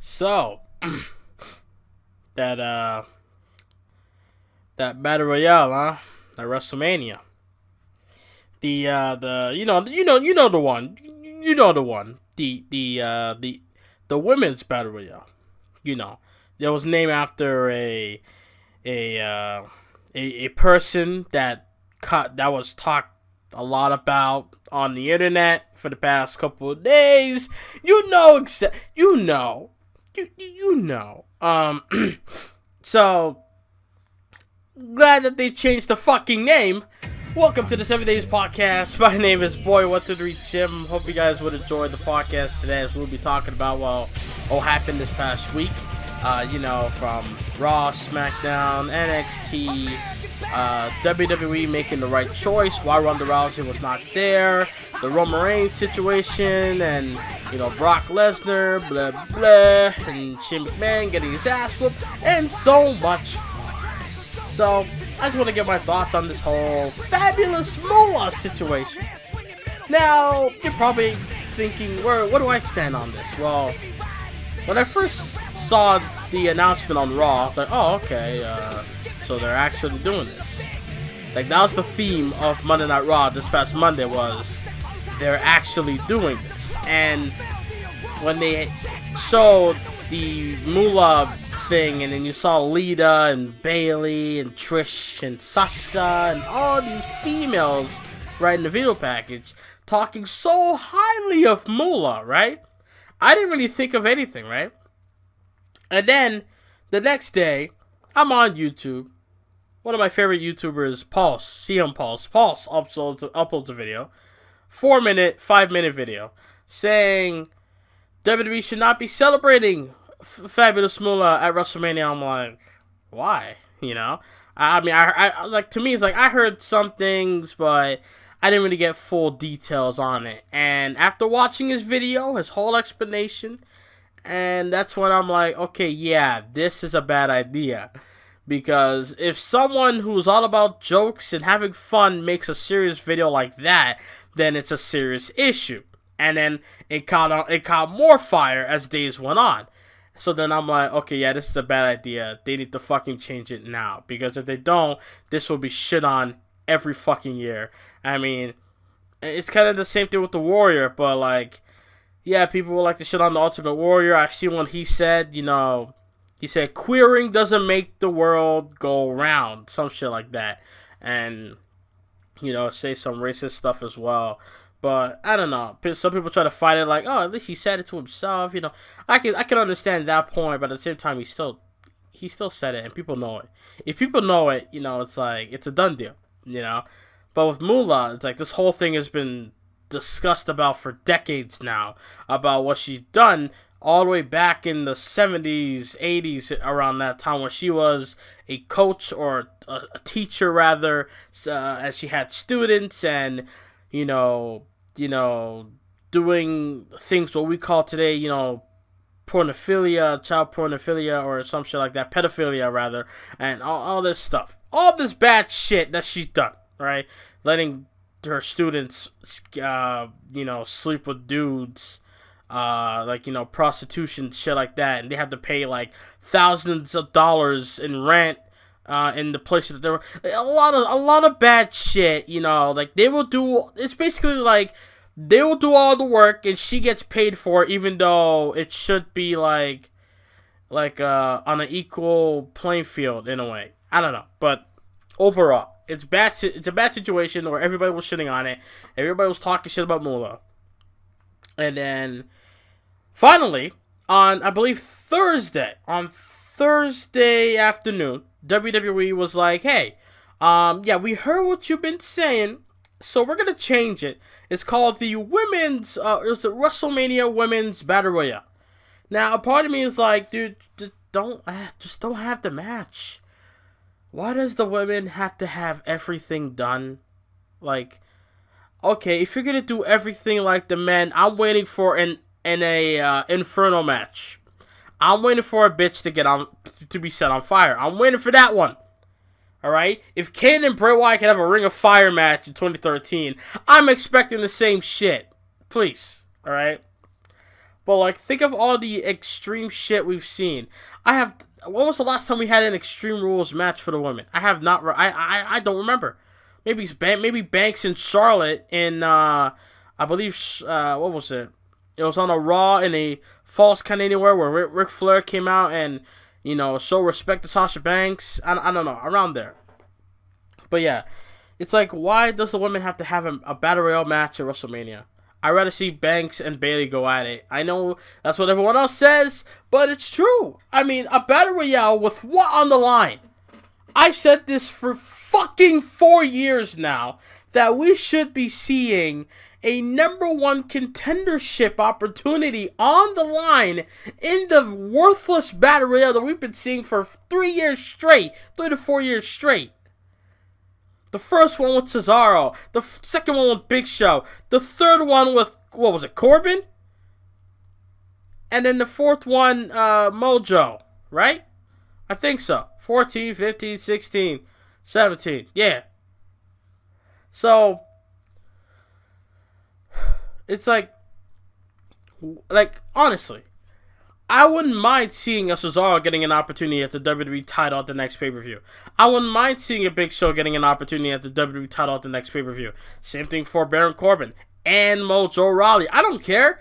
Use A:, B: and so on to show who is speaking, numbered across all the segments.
A: So that that battle royale, huh? At WrestleMania. The you know the one. You know the one. The women's battle royale. You know. It was named after a uh a person that was talked a lot about on the internet for the past couple of days. You know. So glad that they changed the fucking name. Welcome to the 7 Days Podcast. My name is Boy123 Jim. Hope you guys would enjoy the podcast today as we'll be talking about what happened this past week. From Raw, SmackDown, NXT, WWE making the right choice, why Ronda Rousey was not there, the Roman Reigns situation, and, Brock Lesnar, blah, blah, and Shane McMahon getting his ass whooped, and so much more. So, I just want to get my thoughts on this whole fabulous Moolah situation. Now, you're probably thinking, where do I stand on this? Well, when I first saw the announcement on Raw, I was like, oh, okay, so they're actually doing this. Like, that was the theme of Monday Night Raw this past Monday, was they're actually doing this. And when they showed the Moolah thing, and then you saw Lita and Bailey and Trish and Sasha and all these females right in the video package talking so highly of Moolah, right? I didn't really think of anything, right? And then the next day, I'm on YouTube. One of my favorite YouTubers, Pulse, CM Pulse. Pulse uploads a video, 5-minute video, saying WWE should not be celebrating Fabulous Moolah at WrestleMania. I'm like, why? I like, to me, it's like I heard some things, but I didn't really get full details on it. And after watching his video, his whole explanation, and that's when I'm like, okay, yeah, this is a bad idea. Because if someone who's all about jokes and having fun makes a serious video like that, then it's a serious issue. And then it caught more fire as days went on. So then I'm like, okay, yeah, this is a bad idea. They need to fucking change it now. Because if they don't, this will be shit on every fucking year. I mean, it's kind of the same thing with the Warrior, but like, yeah, people will like to shit on the Ultimate Warrior. I've seen what he said, he said, queering doesn't make the world go round, some shit like that. And, say some racist stuff as well. But, I don't know, some people try to fight it like, oh, at least he said it to himself, I can understand that point, but at the same time, he still said it, and people know it. If people know it, it's like, it's a done deal, But with Moolah, it's like, this whole thing has been discussed about for decades now, about what she's done all the way back in the 70s, 80s, around that time when she was a coach or a teacher rather, and she had students and, doing things what we call today, pornophilia, child pornophilia, or some shit like that, pedophilia rather, and all this stuff. All this bad shit that she's done, right? Letting her students, sleep with dudes, prostitution, shit like that, and they have to pay like thousands of dollars in rent in the places that they were. A lot of bad shit, like they will do. It's basically like they will do all the work and she gets paid for it, even though it should be like on an equal playing field in a way. I don't know, but overall, it's bad. It's a bad situation where everybody was shitting on it. Everybody was talking shit about Moolah. And then, finally, on Thursday afternoon, WWE was like, hey, yeah, we heard what you've been saying, so we're gonna change it. It's called the Women's, it's the WrestleMania Women's Battle Royale. Now, a part of me is like, dude, just don't have the match. Why does the women have to have everything done? Like, okay, if you're gonna do everything like the men, I'm waiting for an Inferno match. I'm waiting for a bitch to be set on fire. I'm waiting for that one. All right. If Kane and Bray Wyatt can have a Ring of Fire match in 2013, I'm expecting the same shit. Please. All right. But like, think of all the extreme shit we've seen. I have. When was the last time we had an Extreme Rules match for the women? I have not. I don't remember. Maybe Banks and Charlotte in I believe what was it? It was on a Raw in a false count anywhere where Ric Flair came out and show respect to Sasha Banks. I don't know, around there. But yeah, it's like, why does the women have to have a Battle Royale match at WrestleMania? I'd rather see Banks and Bayley go at it. I know that's what everyone else says, but it's true. I mean, a Battle Royale with what on the line? I've said this for fucking 4 years now, that we should be seeing a #1 contendership opportunity on the line in the worthless Battle Royale that we've been seeing for 3 years straight, 3 to 4 years straight. The first one with Cesaro, the second one with Big Show, the third one with, what was it, Corbin? And then the fourth one, Mojo, right? I think so. 14, 15, 16, 17, yeah. So, it's like, honestly, I wouldn't mind seeing a Cesaro getting an opportunity at the WWE title at the next pay-per-view. I wouldn't mind seeing a Big Show getting an opportunity at the WWE title at the next pay-per-view. Same thing for Baron Corbin and Mojo Rawley. I don't care.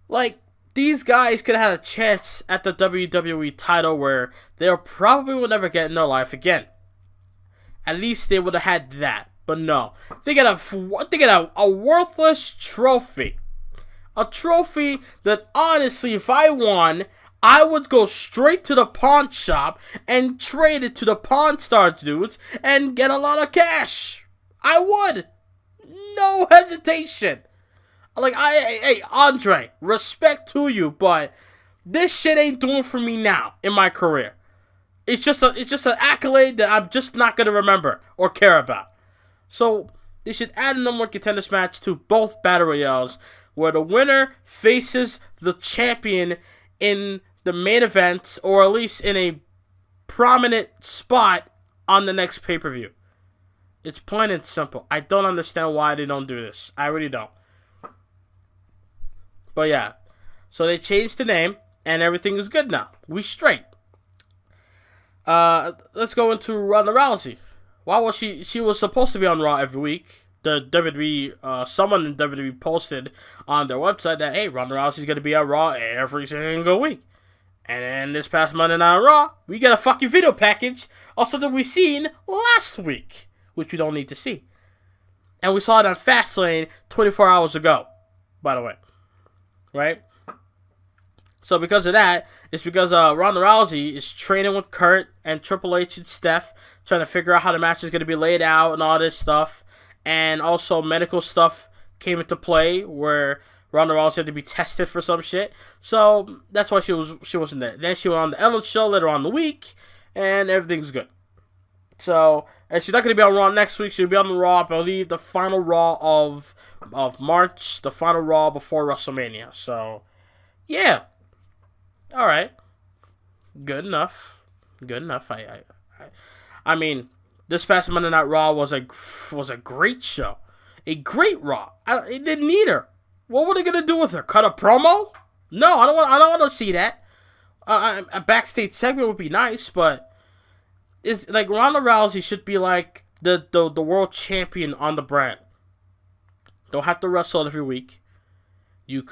A: Like, these guys could have had a chance at the WWE title where they probably will never get in their life again. At least they would have had that. But no. They get a worthless trophy. A trophy that, honestly, if I won, I would go straight to the pawn shop and trade it to the Pawn Stars dudes and get a lot of cash. I would. No hesitation. Like, hey, Andre, respect to you, but this shit ain't doing for me now in my career. It's just an accolade that I'm just not going to remember or care about. So, they should add a #1 contenders match to both Battle Royales, where the winner faces the champion in the main event, or at least in a prominent spot on the next pay-per-view. It's plain and simple. I don't understand why they don't do this. I really don't. But yeah, so they changed the name, and everything is good now. We straight. Let's go into Ronda Rousey. Why was she was supposed to be on Raw every week. The WWE, someone in WWE posted on their website that, hey, Ronda Rousey's going to be on Raw every single week. And then this past Monday Night Raw, we get a fucking video package of something we seen last week, which we don't need to see. And we saw it on Fastlane 24 hours ago, by the way. Right? So because of that, it's because Ronda Rousey is training with Kurt and Triple H and Steph, trying to figure out how the match is going to be laid out and all this stuff. And also medical stuff came into play where Ronda Rousey had to be tested for some shit. So that's why she wasn't there. Then she went on the Ellen show later on in the week, and everything's good. So, and she's not going to be on Raw next week. She'll be on the Raw, I believe, the final Raw of March, the final Raw before WrestleMania. So, yeah. All right. Good enough. I mean, this past Monday Night Raw was a great show. A great Raw. It didn't need her. What were they going to do with her? Cut a promo? No, I don't want to see that. A backstage segment would be nice, but it's like Ronda Rousey should be like the world champion on the brand. Don't have to wrestle every week. You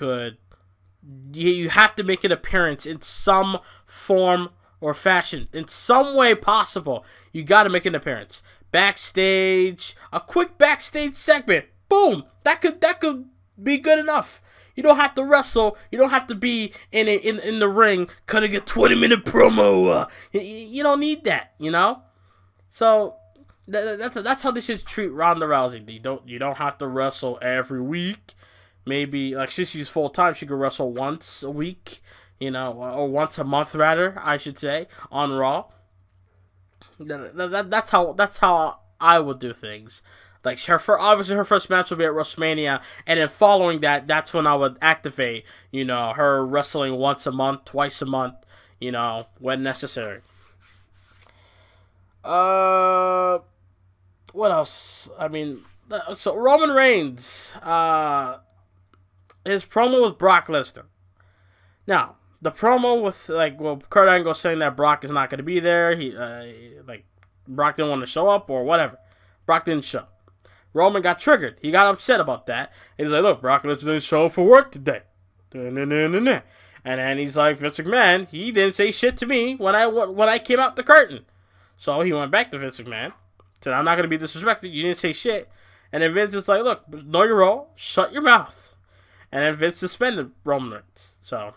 A: have to make an appearance in some form or fashion, in some way possible. You got to make an appearance. Backstage, a quick backstage segment. Boom. That could be good enough. You don't have to wrestle. You don't have to be in the ring cutting a 20-minute promo. You don't need that, you know? So that's how they should treat Ronda Rousey. You don't have to wrestle every week. Maybe like she's full time, she could wrestle once a week, or once a month rather, I should say, on Raw. That's how I would do things. Like obviously her first match will be at WrestleMania, and then following that, that's when I would activate, her wrestling once a month, twice a month, when necessary. What else? I mean, so Roman Reigns, his promo with Brock Lesnar. Now, the promo with, Kurt Angle saying that Brock is not going to be there. Brock didn't want to show up or whatever. Brock didn't show. Roman got triggered. He got upset about that. He's like, look, Brock didn't show up for work today. And then he's like, Vince McMahon, he didn't say shit to me when I came out the curtain. So he went back to Vince McMahon. Said, I'm not going to be disrespected. You didn't say shit. And then Vince is like, look, know your role. Shut your mouth. And then Vince suspended Roman Reigns. So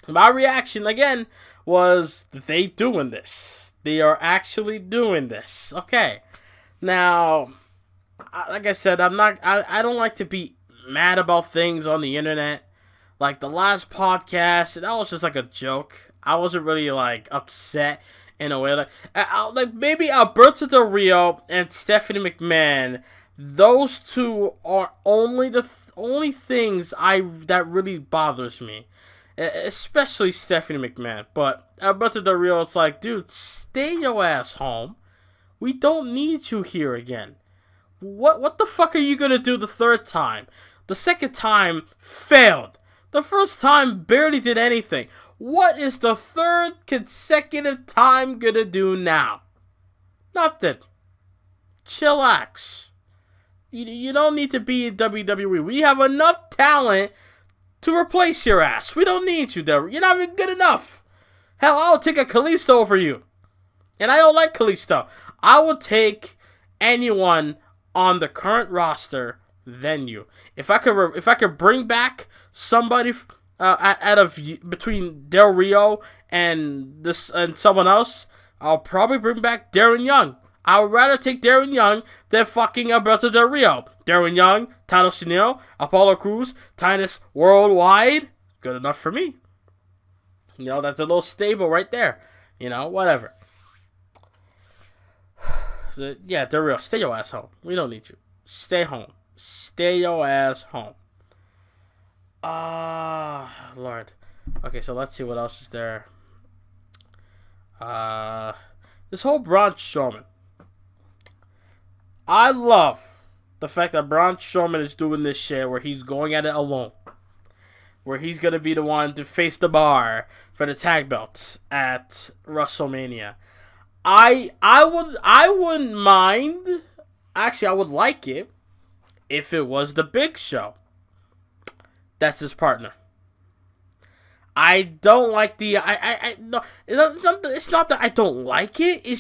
A: my reaction, again, was they doing this. They are actually doing this. Okay. Now, like I said, I don't like to be mad about things on the internet. Like the last podcast, that was just like a joke. I wasn't really like upset in a way. Like maybe Alberto Del Rio and Stephanie McMahon. Those two are only the only things that really bothers me, especially Stephanie McMahon. But Alberto Del Rio, it's like, dude, stay your ass home. We don't need you here again. What the fuck are you gonna do the third time? The second time failed. The first time barely did anything. What is the third consecutive time gonna do now? Nothing. Chillax. You don't need to be in WWE. We have enough talent to replace your ass. We don't need you, Deborah. You're not even good enough. Hell, I'll take a Kalisto over you. And I don't like Kalisto. I will take anyone on the current roster than you. If I could bring back somebody between Del Rio and someone else, I'll probably bring back Darren Young. I would rather take Darren Young than fucking Alberto Del Rio. Darren Young, Tano Shinil, Apollo Crews, Titus Worldwide. Good enough for me. That's a little stable right there. Whatever. Yeah, Del Rio, stay your ass home. We don't need you. Stay home. Stay your ass home. Lord. Okay, so let's see what else is there. This whole Braun Strowman. I love the fact that Braun Strowman is doing this shit where he's going at it alone. Where he's going to be the one to face the bar for the tag belts at WrestleMania. I wouldn't mind. Actually, I would like it if it was the Big Show. That's his partner. I don't like the no. It's not that I don't like it. It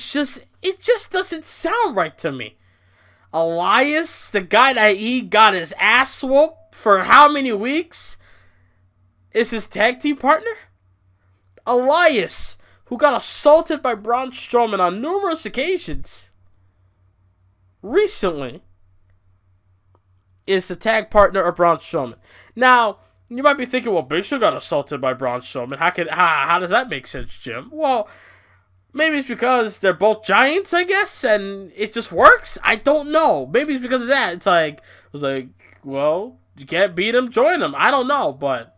A: just doesn't sound right to me. Elias, the guy that he got his ass whooped for how many weeks, is his tag team partner? Elias, who got assaulted by Braun Strowman on numerous occasions recently, is the tag partner of Braun Strowman. Now, you might be thinking, well, Big Show got assaulted by Braun Strowman. How does that make sense, Jim? Well, maybe it's because they're both giants, I guess, and it just works. I don't know. Maybe it's because of that. It's like, well, you can't beat him, join him. I don't know, but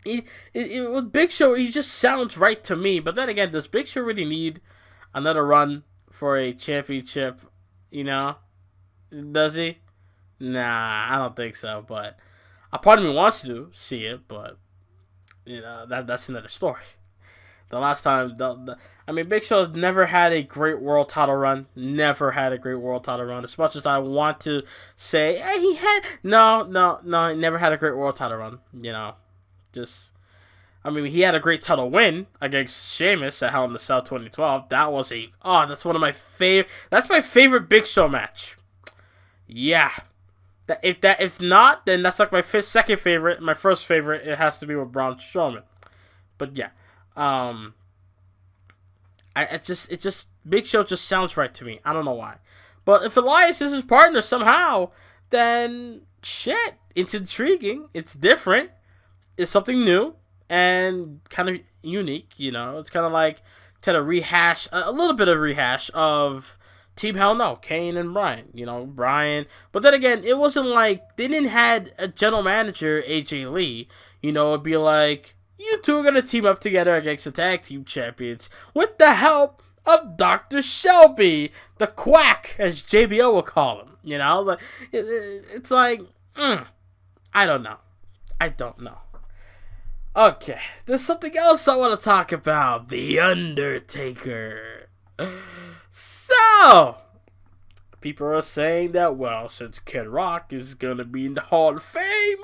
A: with Big Show, he just sounds right to me. But then again, does Big Show really need another run for a championship? Does he? Nah, I don't think so. But a part of me wants to see it, but that's another story. The last time, Big Show has never had a great world title run. Never had a great world title run. As much as I want to say, hey, he had no, he never had a great world title run. He had a great title win against Sheamus at Hell in the Cell 2012. That's one of my favorite. That's my favorite Big Show match. Yeah. If not, then that's like my second favorite. My first favorite, it has to be with Braun Strowman. But yeah. Big Show just sounds right to me. I don't know why. But if Elias is his partner somehow, then shit, it's intriguing. It's different. It's something new and kind of unique, It's kind of like a little bit of rehash of Team Hell No, Kane and Bryan, Bryan. But then again, it wasn't like they didn't had a general manager, AJ Lee. It'd be like, you two are going to team up together against the tag team champions with the help of Dr. Shelby, the quack, as JBO will call him. It's like, I don't know. Okay, there's something else I want to talk about. The Undertaker. So, people are saying that, well, since Kid Rock is going to be in the Hall of Fame,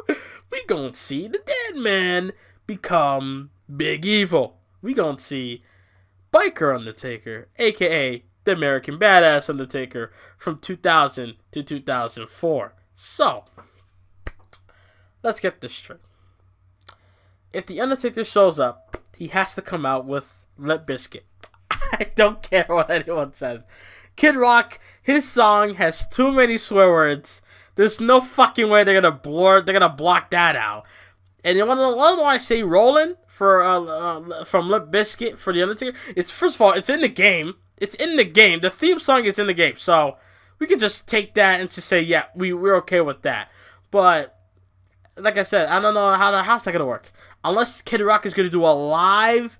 A: we going to see the dead man become Big Evil. We going to see Biker Undertaker, a.k.a. the American Badass Undertaker from 2000 to 2004. So, let's get this straight. If the Undertaker shows up, he has to come out with Limp Bizkit. I don't care what anyone says. Kid Rock, his song has too many swear words. There's no fucking way they're gonna block that out. And you wanna know why I say Rollin' from Limp Bizkit for the Undertaker? It's, first of all, it's in the game. It's in the game. The theme song is in the game, so we can just take that and just say, yeah, we're okay with that. But like I said, I don't know how's that gonna work. Unless Kid Rock is gonna do a live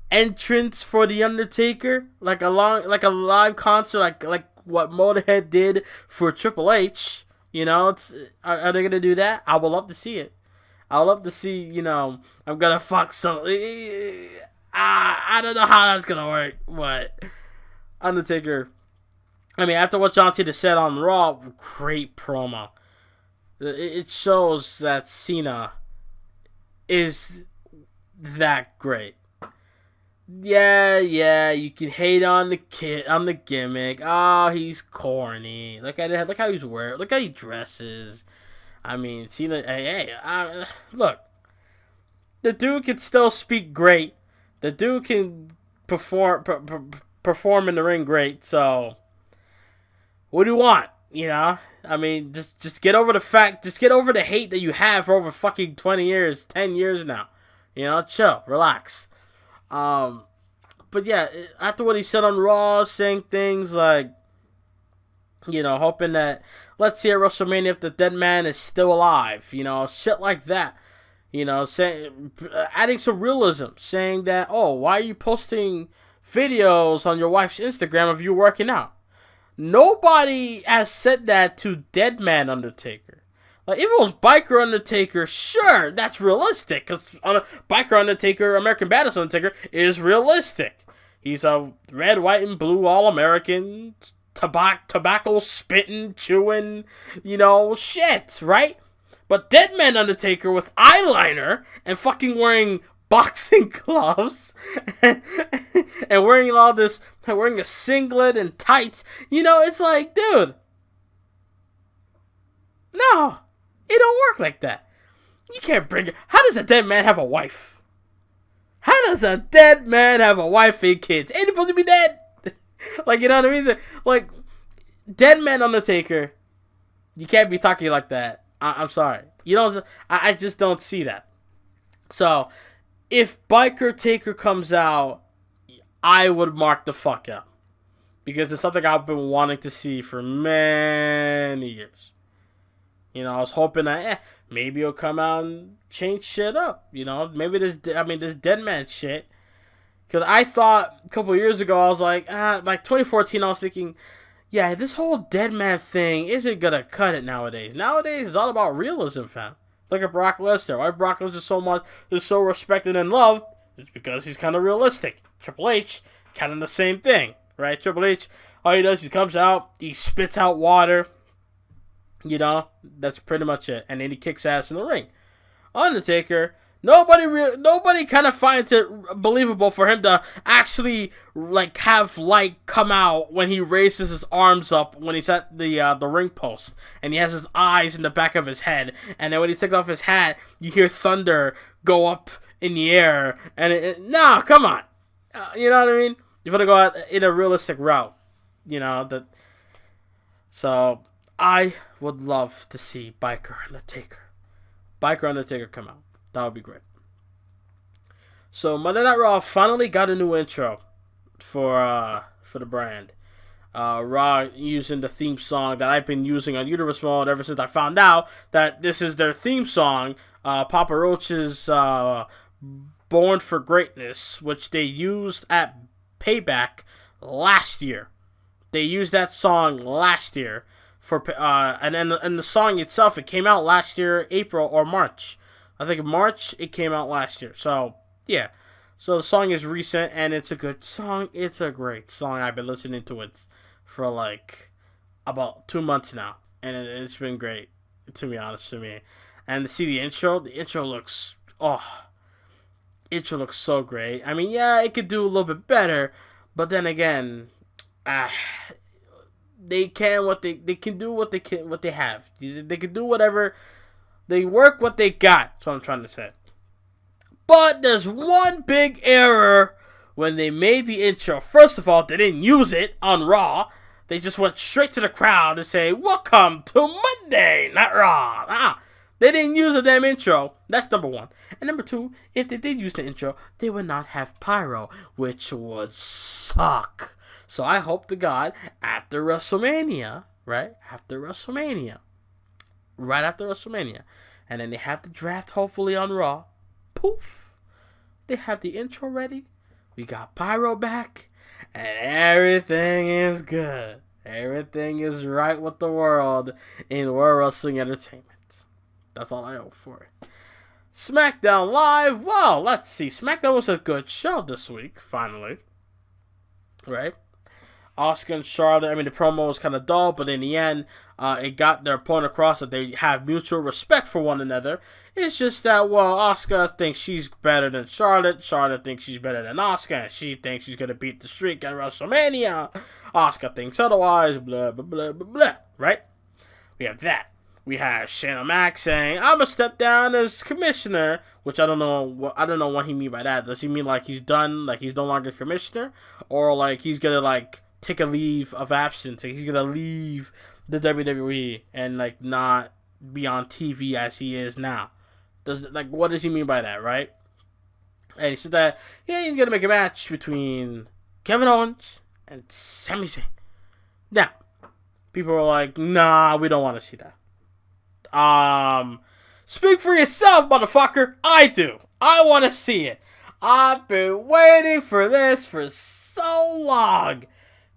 A: entrance for the Undertaker, like a live concert, like what Motorhead did for Triple H. You know, are they gonna do that? I would love to see it. I would love to see. You know, I'm gonna fuck some. I don't know how that's gonna work, but Undertaker. I mean, after what John Cena said on Raw, great promo. It shows that Cena is that great. Yeah, you can hate on the gimmick. Oh, he's corny. Look at it. Look how he's wearing. Look how he dresses. I mean, Cena. Look. The dude can still speak great. The dude can perform in the ring great. So, what do you want? You know, I mean, just get over the fact, just get over the hate that you have for over fucking 20 years, 10 years now. You know, chill, relax. But yeah, after what he said on Raw, saying things like, you know, hoping that, let's see at WrestleMania if the dead man is still alive. You know, shit like that. You know, adding some realism, saying that, oh, why are you posting videos on your wife's Instagram of you working out? Nobody has said that to Deadman Undertaker. Like, if it was Biker Undertaker, sure, that's realistic. Because Biker Undertaker, American Badass Undertaker, is realistic. He's a red, white, and blue All-American, tobacco spitting, chewing, you know, shit, right? But Deadman Undertaker with eyeliner and fucking wearing boxing gloves and wearing all this, wearing a singlet and tights, you know, it's like, dude, no, it don't work like that. You can't bring it. How does a dead man have a wife? How does a dead man have a wife and kids? Ain't supposed to be dead. Like, you know what I mean? Like, Dead Man Undertaker, you can't be talking like that. I'm sorry. You don't. I just don't see that. So, if Biker Taker comes out, I would mark the fuck out. Because it's something I've been wanting to see for many years. You know, I was hoping that, maybe he'll come out and change shit up. You know, maybe this dead man shit. Because I thought a couple years ago, I was like 2014, I was thinking, yeah, this whole dead man thing isn't going to cut it nowadays. Nowadays, it's all about realism, fam. Look at Brock Lesnar. Why Brock Lesnar is so respected and loved? It's because he's kind of realistic. Triple H, kind of the same thing, right? Triple H, all he does, he comes out, he spits out water. You know, that's pretty much it. And then he kicks ass in the ring. Undertaker, nobody kind of finds it believable for him to actually like have light come out when he raises his arms up when he's at the ring post, and he has his eyes in the back of his head, and then when he takes off his hat, you hear thunder go up in the air, and no, come on, you know what I mean? You want to go out in a realistic route, you know that. So I would love to see Biker Undertaker come out. That would be great. So Monday Night Raw finally got a new intro for the brand. Raw using the theme song that I've been using on Universe Mode ever since I found out that this is their theme song. Papa Roach's Born for Greatness, which they used at Payback last year. They used that song last year and the song itself, it came out last year, April or March. I think in March. It came out last year. So, yeah. So the song is recent, and it's a good song. It's a great song. I've been listening to it for like about 2 months now, and it's been great, to be honest to me. And to see the intro looks intro looks so great. I mean, yeah, it could do a little bit better, but then again, they can do what they have. They can do whatever. They work what they got. That's what I'm trying to say. But there's one big error when they made the intro. First of all, they didn't use it on Raw. They just went straight to the crowd and say, "Welcome to Monday Night Raw." They didn't use the damn intro. That's number one. And number two, if they did use the intro, they would not have pyro, which would suck. So I hope to God, after WrestleMania, right after WrestleMania, and then they have the draft hopefully on Raw, poof, they have the intro ready, we got pyro back, and everything is good. Everything is right with the world in World Wrestling Entertainment. That's all I hope for. SmackDown Live. Well, let's see. SmackDown was a good show this week, finally. Right? Asuka and Charlotte, I mean, the promo was kind of dull, but in the end, it got their point across that they have mutual respect for one another. It's just that, well, Asuka thinks she's better than Charlotte. Charlotte thinks she's better than Asuka, and she thinks she's going to beat the streak at WrestleMania. Asuka thinks otherwise, blah, blah, blah, blah, blah. Right? We have that. We have Shane O'Mac saying, "I'm gonna step down as commissioner," which I don't know what he mean by that. Does he mean like he's done, like he's no longer commissioner, or like he's gonna like take a leave of absence, like he's gonna leave the WWE and like not be on TV as he is now? What does he mean by that, right? And he said that he's gonna make a match between Kevin Owens and Sami Zayn. Now, people were like, "Nah, we don't want to see that." Speak for yourself, motherfucker. I do. I want to see it. I've been waiting for this for so long.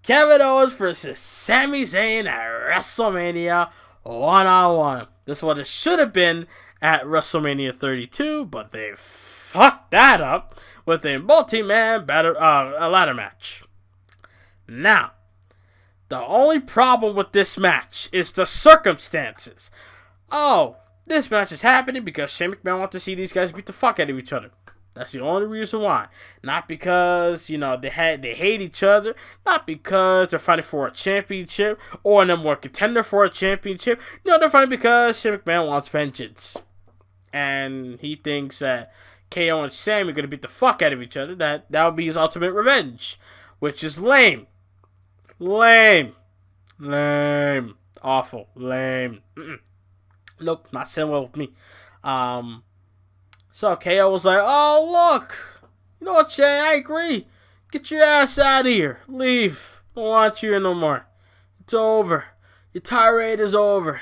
A: Kevin Owens versus Sami Zayn at WrestleMania 1-on-1. This is what it should have been at WrestleMania 32, but they fucked that up with a multi-man ladder match. Now, the only problem with this match is the circumstances. Oh, this match is happening because Shane McMahon wants to see these guys beat the fuck out of each other. That's the only reason why. Not because, they hate each other. Not because they're fighting for a championship or a number one contender for a championship. No, they're fighting because Shane McMahon wants vengeance. And he thinks that KO and Sam are going to beat the fuck out of each other. That would be his ultimate revenge. Which is lame. Lame. Awful. Lame. Nope, not sitting well with me. So KO was like, "Oh, look. You know what, Shane? I agree. Get your ass out of here. Leave. Don't want you here no more. It's over. Your tirade is over.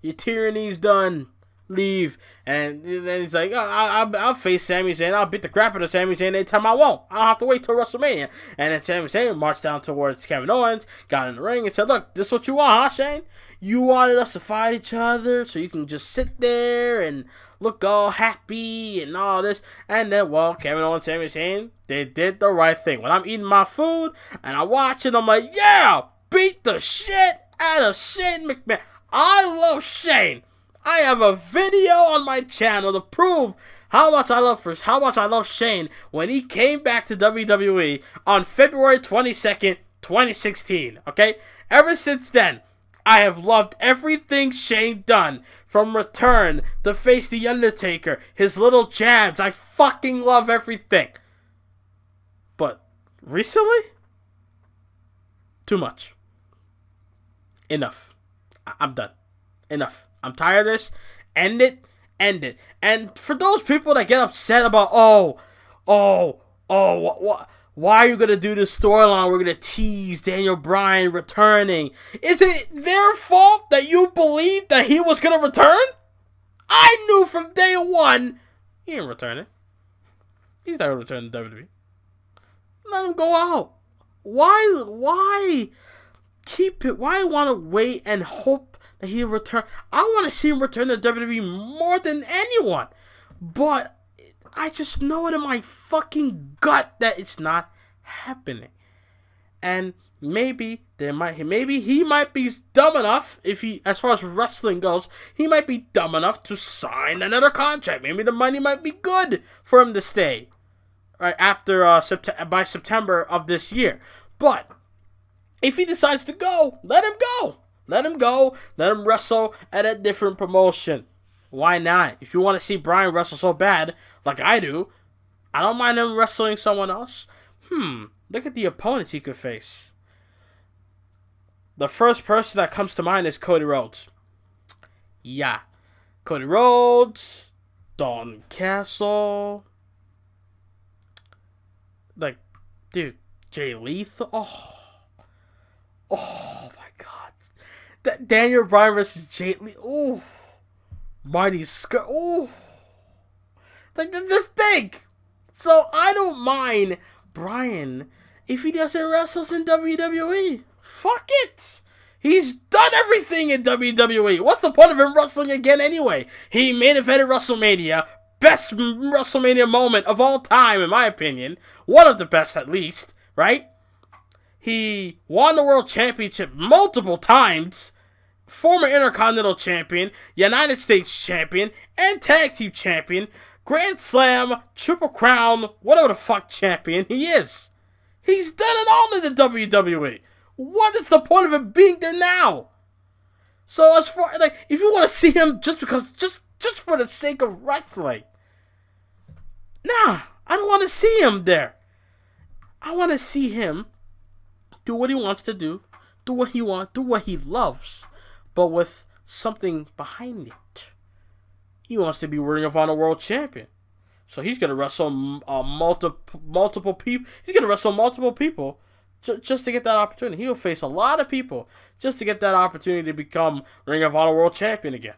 A: Your tyranny's done. Leave." And then he's like, I'll face Sami Zayn. I'll beat the crap out of Sami Zayn anytime I want. I'll have to wait till WrestleMania." And then Sami Zayn marched down towards Kevin Owens, got in the ring, and said, "Look, this is what you want, huh, Shane? You wanted us to fight each other so you can just sit there and look all happy and all this." And then, well, Kevin Owens and Sami Zayn, they did the right thing. When I'm eating my food and I watch it, I'm like, yeah, beat the shit out of Shane McMahon. I love Shane. I have a video on my channel to prove how much I love Shane when he came back to WWE on February 22nd, 2016. Okay? Ever since then, I have loved everything Shane done, from return to face the Undertaker, his little jabs. I fucking love everything. But recently, too much. Enough. I'm done. Enough. I'm tired of this. End it. And for those people that get upset about, why are you going to do this storyline? We're going to tease Daniel Bryan returning. Is it their fault that you believed that he was going to return? I knew from day one he ain't returning. He's not going to return to WWE. Let him go out. Why keep it? Why want to wait and hope that he'll return? I want to see him return to WWE more than anyone. But I just know it in my fucking gut that it's not happening. And maybe he might be dumb enough, as far as wrestling goes, he might be dumb enough to sign another contract. Maybe the money might be good for him to stay right after by September of this year. But if he decides to go, let him go. Let him go. Let him wrestle at a different promotion. Why not? If you want to see Bryan wrestle so bad, like I do, I don't mind him wrestling someone else. Look at the opponents he could face. The first person that comes to mind is Cody Rhodes. Yeah. Cody Rhodes, Don Castle. Like, dude, Jay Lethal. Oh my God. That Daniel Bryan versus Jay Lethal. Ooh. Mighty Scott. Ooh. Like, just think. So I don't mind Bryan if he doesn't wrestle in WWE. Fuck it. He's done everything in WWE. What's the point of him wrestling again anyway? He main evented WrestleMania. Best WrestleMania moment of all time, in my opinion. One of the best, at least. Right? He won the World Championship multiple times. Former Intercontinental Champion. United States Champion. And Tag Team Champion. Grand Slam. Triple Crown. Whatever the fuck champion he is. He's done it all in the WWE. What is the point of him being there now? So as far if you want to see him just for the sake of wrestling, nah, I don't want to see him there. I want to see him do what he wants to do what he wants, do what he loves, but with something behind it. He wants to be Ring of Honor World Champion. So he's going to wrestle multiple people. He's going to wrestle multiple people just to get that opportunity. He'll face a lot of people just to get that opportunity to become Ring of Honor World Champion again.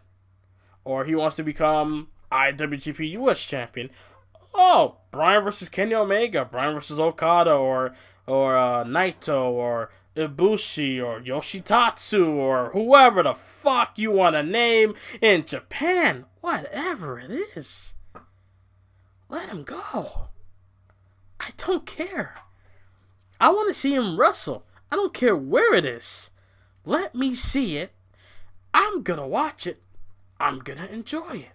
A: Or he wants to become IWGP US Champion. Oh, Bryan versus Kenny Omega, Bryan versus Okada, or Naito, or Ibushi, or Yoshitatsu, or whoever the fuck you want to name in Japan. Whatever it is. Let him go. I don't care. I want to see him wrestle. I don't care where it is. Let me see it. I'm going to watch it. I'm going to enjoy it.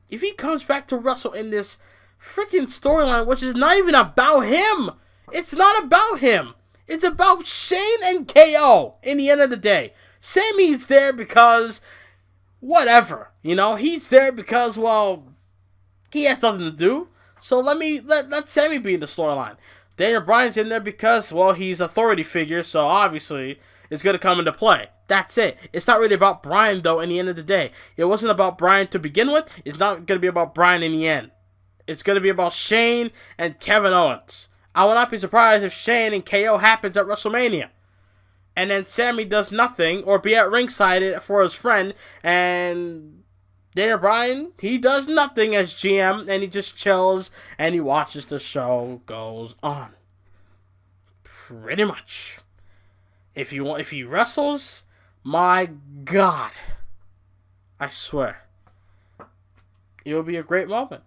A: If he comes back to wrestle in this freaking storyline, which is not even about him. It's not about him. It's about Shane and KO in the end of the day. Sammy's there because whatever. He's there because, well, he has nothing to do. So let Sammy be in the storyline. Daniel Bryan's in there because, well, he's authority figure, so obviously it's going to come into play. That's it. It's not really about Bryan, though, in the end of the day. It wasn't about Bryan to begin with. It's not going to be about Bryan in the end. It's going to be about Shane and Kevin Owens. I will not be surprised if Shane and KO happens at WrestleMania. And then Sammy does nothing or be at ringside for his friend, and Daniel Bryan, he does nothing as GM, and he just chills and he watches the show goes on. Pretty much. If he wrestles, my God, I swear, it'll be a great moment.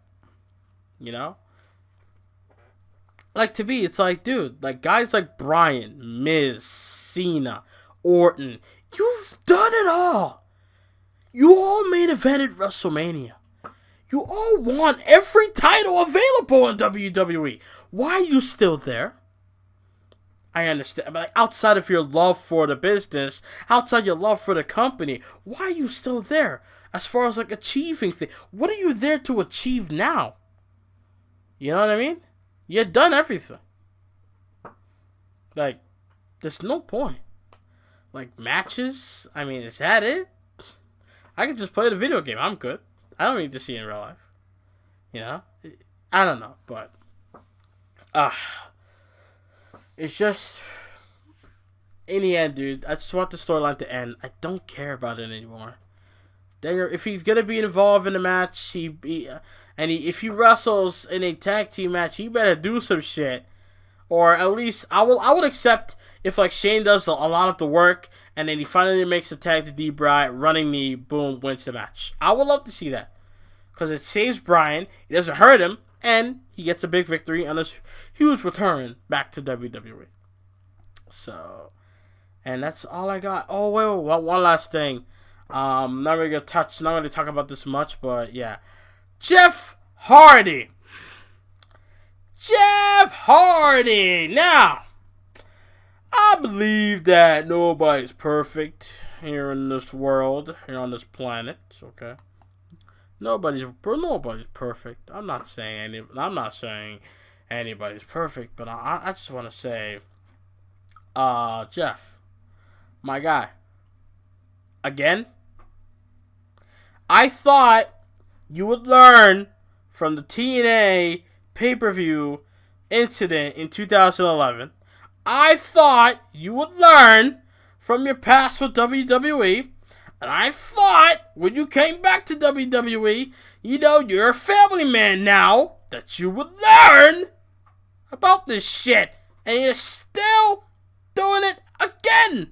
A: To me, it's like, dude, guys like Bryan, Miz, Cena, Orton, you've done it all. You all main evented WrestleMania. You all won every title available in WWE. Why are you still there? I understand, but outside of your love for the business, outside your love for the company, why are you still there? As far as achieving things, what are you there to achieve now? You know what I mean? You've done everything. There's no point. Matches, is that it? I can just play the video game. I'm good. I don't need to see it in real life. I don't know, but it's just in the end, dude. I just want the storyline to end. I don't care about it anymore. If he's gonna be involved in the match, if he wrestles in a tag team match, he better do some shit. Or at least I would accept if Shane does a lot of the work and then he finally makes a tag to D-Bry, running knee, boom, wins the match. I would love to see that. because it saves Bryan, it doesn't hurt him, and he gets a big victory on this huge return back to WWE. So, and that's all I got. Oh, wait, one last thing. Not really gonna talk about this much, but yeah. Jeff Hardy. Now, I believe that nobody's perfect here in this world, here on this planet. Okay, nobody's perfect. I'm not saying anybody's perfect, but I just want to say, Jeff, my guy. Again, I thought you would learn from the TNA pay-per-view incident in 2011. I thought you would learn from your past with WWE. And I thought when you came back to WWE, you're a family man now, that you would learn about this shit. And you're still doing it again.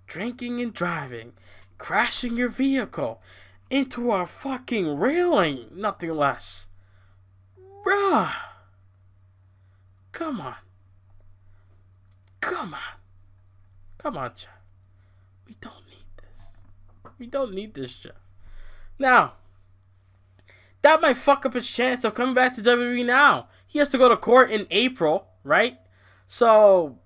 A: Drinking and driving, crashing your vehicle into a fucking railing, nothing less. Bruh. Come on, Jeff. We don't need this, Jeff. Now, that might fuck up his chance of coming back to WWE now. He has to go to court in April, right? So,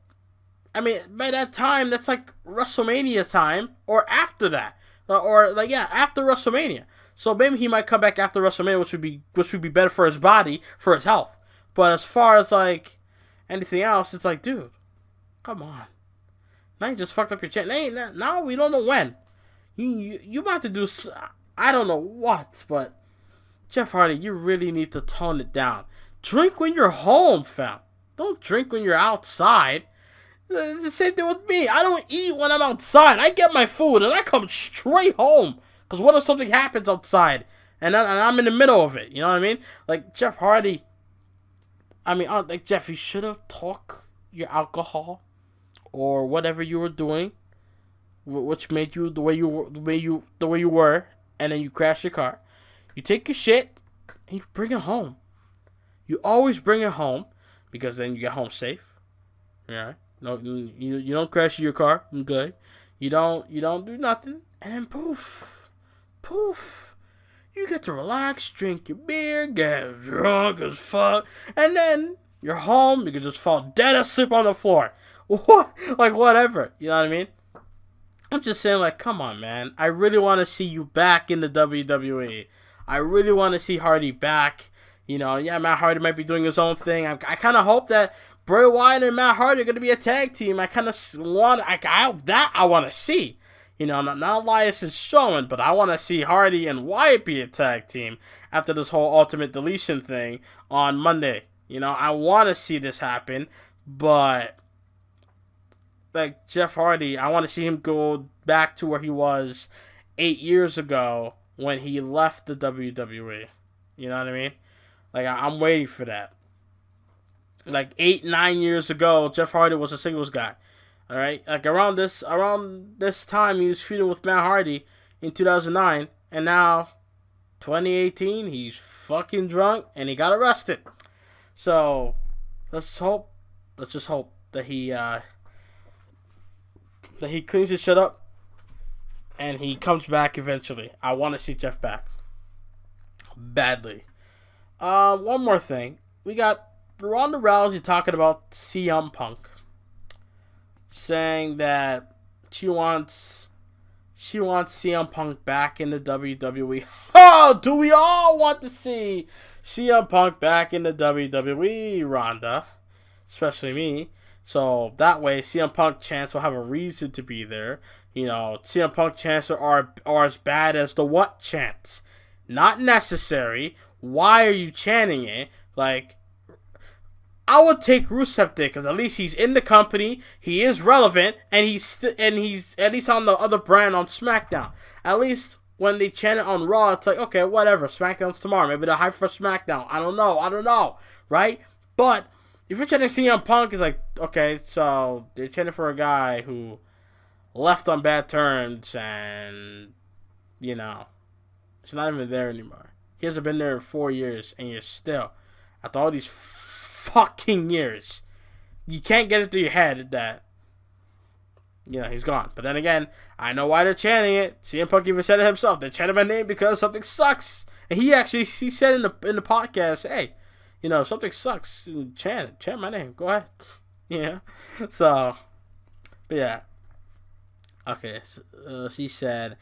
A: I mean, by that time, that's like WrestleMania time, or after that. After WrestleMania. So maybe he might come back after WrestleMania, which would be better for his body, for his health. But as far as like anything else, it's like, dude, come on. Now you just fucked up your chance. Now we don't know when. You about to do, I don't know what, but Jeff Hardy, you really need to tone it down. Drink when you're home, fam. Don't drink when you're outside. It's the same thing with me. I don't eat when I'm outside. I get my food and I come straight home. Because what if something happens outside and I'm in the middle of it? You know what I mean? Like Jeff Hardy. Jeff, you should have talked your alcohol or whatever you were doing, which made you the way you were, and then you crash your car. You take your shit and you bring it home. You always bring it home because then you get home safe. Yeah. No, you don't crash your car. Okay. You don't do nothing, and then poof, you get to relax, drink your beer, get drunk as fuck, and then you're home. You can just fall dead asleep on the floor. What? Like whatever. You know what I mean? I'm just saying, like, come on, man. I really want to see you back in the WWE. I really want to see Hardy back. Matt Hardy might be doing his own thing. I kind of hope that Bray Wyatt and Matt Hardy are going to be a tag team. I kind of want I want to see. Not Elias and Strowman, but I want to see Hardy and Wyatt be a tag team after this whole Ultimate Deletion thing on Monday. I want to see this happen, but like Jeff Hardy, I want to see him go back to where he was 8 years ago when he left the WWE. You know what I mean? Like, I'm waiting for that. Like 8-9 years ago, Jeff Hardy was a singles guy. All right, like around this time, he was feuding with Matt Hardy in 2009, and now 2018, he's fucking drunk and he got arrested. So let's just hope that he cleans his shit up and he comes back eventually. I want to see Jeff back badly. One more thing, we got Ronda Rousey talking about CM Punk, saying that she wants CM Punk back in the WWE. Oh, do we all want to see CM Punk back in the WWE, Ronda? Especially me. So that way, CM Punk chants will have a reason to be there. CM Punk chants are as bad as the what chants. Not necessary. Why are you chanting it? Like, I would take Rusev there because at least he's in the company, he is relevant, and he's at least on the other brand on SmackDown. At least when they chant it on Raw, it's like, okay, whatever. SmackDown's tomorrow. Maybe they're hype for SmackDown. I don't know, right? But if you're chanting CM Punk, it's like, okay, so they're chanting for a guy who left on bad terms and It's not even there anymore. He hasn't been there in 4 years, and you're still, after all these fucking years, you can't get it through your head that, he's gone. But then again, I know why they're chanting it. CM Punk even said it himself. They're chanting my name because something sucks. And he said in the podcast, hey, something sucks. Chant my name. Go ahead. Yeah. So, but yeah. Okay. So, he said,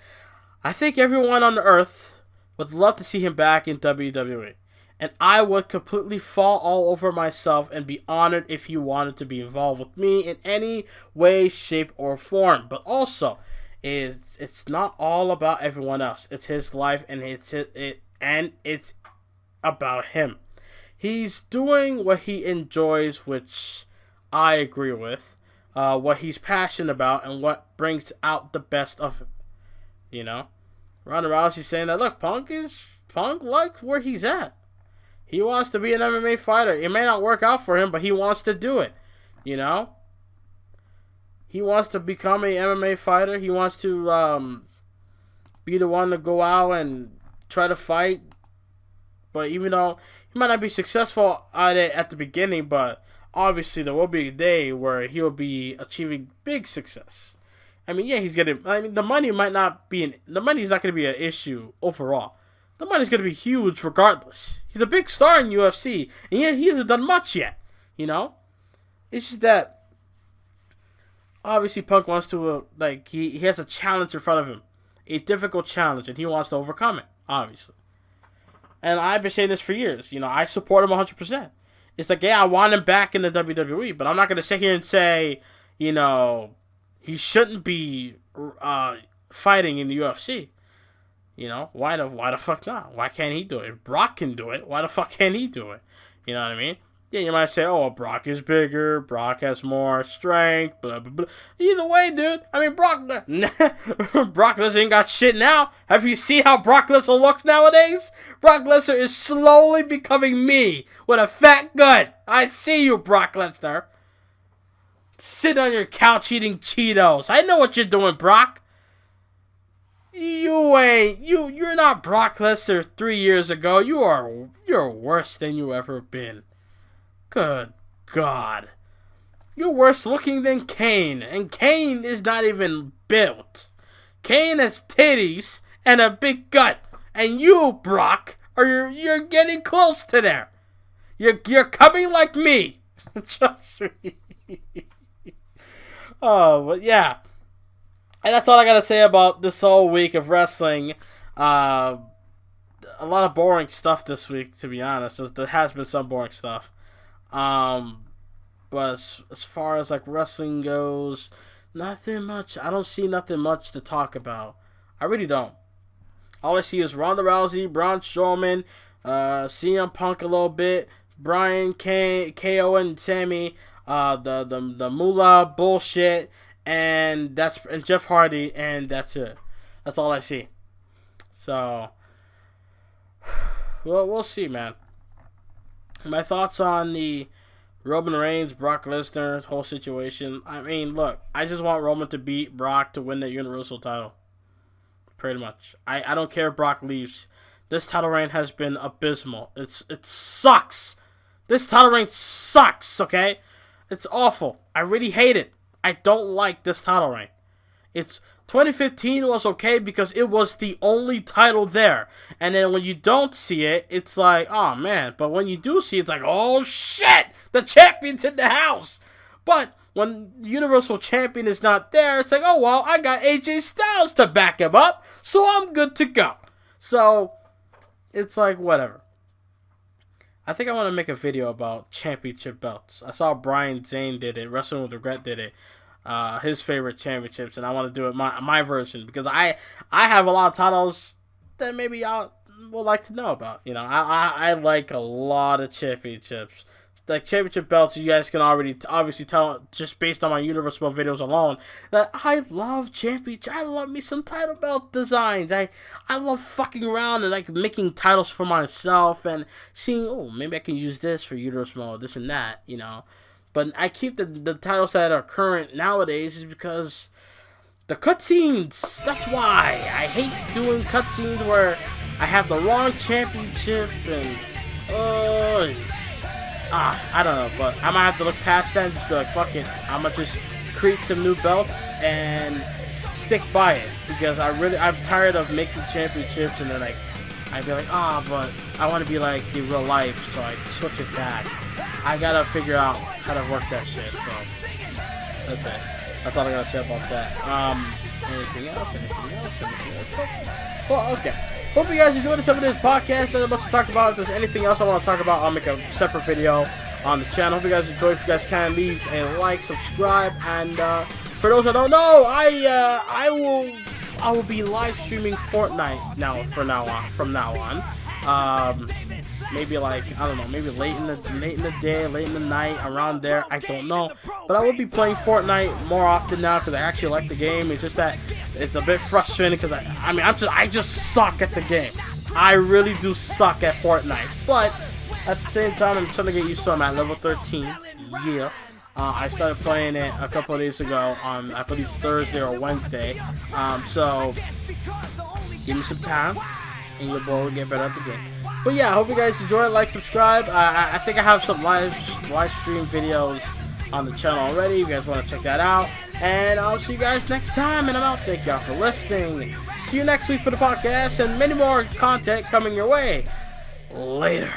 A: I think everyone on the earth would love to see him back in WWE. And I would completely fall all over myself and be honored if he wanted to be involved with me in any way, shape, or form. But also, it's not all about everyone else. It's his life, and it's about him. He's doing what he enjoys, which I agree with. What he's passionate about, and what brings out the best of him. Ronda Rousey saying that, look, Punk likes where he's at. He wants to be an MMA fighter. It may not work out for him, but he wants to do it. He wants to become an MMA fighter. He wants to be the one to go out and try to fight. But even though he might not be successful at it at the beginning, but obviously there will be a day where he'll be achieving big success. I mean, yeah, the money the money's not going to be an issue overall. The money's going to be huge regardless. He's a big star in UFC, and yet he hasn't done much yet, It's just that, obviously, Punk wants to, he has a challenge in front of him. A difficult challenge, and he wants to overcome it, obviously. And I've been saying this for years. I support him 100%. It's like, yeah, I want him back in the WWE, but I'm not going to sit here and say, he shouldn't be fighting in the UFC. Why the fuck not? Why can't he do it? If Brock can do it, why the fuck can't he do it? You know what I mean? Yeah, you might say, oh, Brock is bigger, Brock has more strength, blah, blah, blah. Either way, dude, I mean, Brock Lesnar ain't got shit now. Have you seen how Brock Lesnar looks nowadays? Brock Lesnar is slowly becoming me with a fat gut. I see you, Brock Lesnar. Sit on your couch eating Cheetos. I know what you're doing, Brock. You're not Brock Lesnar 3 years ago. You're worse than you ever been. Good God. You're worse looking than Kane, and Kane is not even built. Kane has titties and a big gut, and you, Brock, you're getting close to there. You're coming like me. Trust me. Oh, but yeah. And that's all I gotta say about this whole week of wrestling. A lot of boring stuff this week, to be honest. There has been some boring stuff. But as far as wrestling goes, nothing much. I don't see nothing much to talk about. I really don't. All I see is Ronda Rousey, Braun Strowman, CM Punk a little bit, Brian, KO and Sammy, the Moolah bullshit, and Jeff Hardy, and that's it. That's all I see. So, well, we'll see, man. My thoughts on the Roman Reigns, Brock Lesnar whole situation. I mean, look, I just want Roman to beat Brock to win the Universal title. Pretty much. I don't care if Brock leaves. This title reign has been abysmal. It sucks. This title reign sucks, okay? It's awful. I really hate it. I don't like this title reign. 2015 was okay because it was the only title there. And then when you don't see it, it's like, oh man. But when you do see it, it's like, oh shit, the champion's in the house. But when the Universal Champion is not there, it's like, oh well, I got AJ Styles to back him up, so I'm good to go. So, it's like, whatever. I think I want to make a video about championship belts. I saw Brian Zane did it. Wrestling with Regret did it. His favorite championships, and I want to do it my version because I have a lot of titles that maybe y'all would like to know about. I like a lot of championships. Like championship belts, you guys can obviously tell just based on my Universal videos alone that I love championship. I love me some title belt designs. I love fucking around and making titles for myself and seeing, oh, maybe I can use this for Universal, this and that, But I keep the titles that are current nowadays is because the cutscenes. That's why I hate doing cutscenes where I have the wrong championship, and I don't know, but I might have to look past that and just be like, fuck it, I'm gonna just create some new belts and stick by it, because I'm tired of making championships and then like I'd be like, but I want to be like in real life, so I switch it back. I gotta figure out how to work that shit. So that's it. That's all I gotta say about that. Anything else? Well, okay. Hope you guys enjoyed some of this podcast. There's much to talk about. If there's anything else I want to talk about, I'll make a separate video on the channel. Hope you guys enjoyed. If you guys can, leave a like, subscribe, and for those that don't know, I will be live streaming Fortnite from now on. Maybe like, I don't know, maybe late in the day, late in the night, around there, I don't know. But I will be playing Fortnite more often now because I actually like the game. It's just that it's a bit frustrating because I just suck at the game. I really do suck at Fortnite. But at the same time, I'm trying to get used to it. I'm at level 13. Yeah. I started playing it a couple of days ago on, I believe, Thursday or Wednesday. So give me some time, and your boy will get better at the game. But yeah, I hope you guys enjoy it. Like, subscribe. I think I have some live stream videos on the channel already. If you guys want to check that out. And I'll see you guys next time. And I'm out. Thank y'all for listening. See you next week for the podcast and many more content coming your way. Later.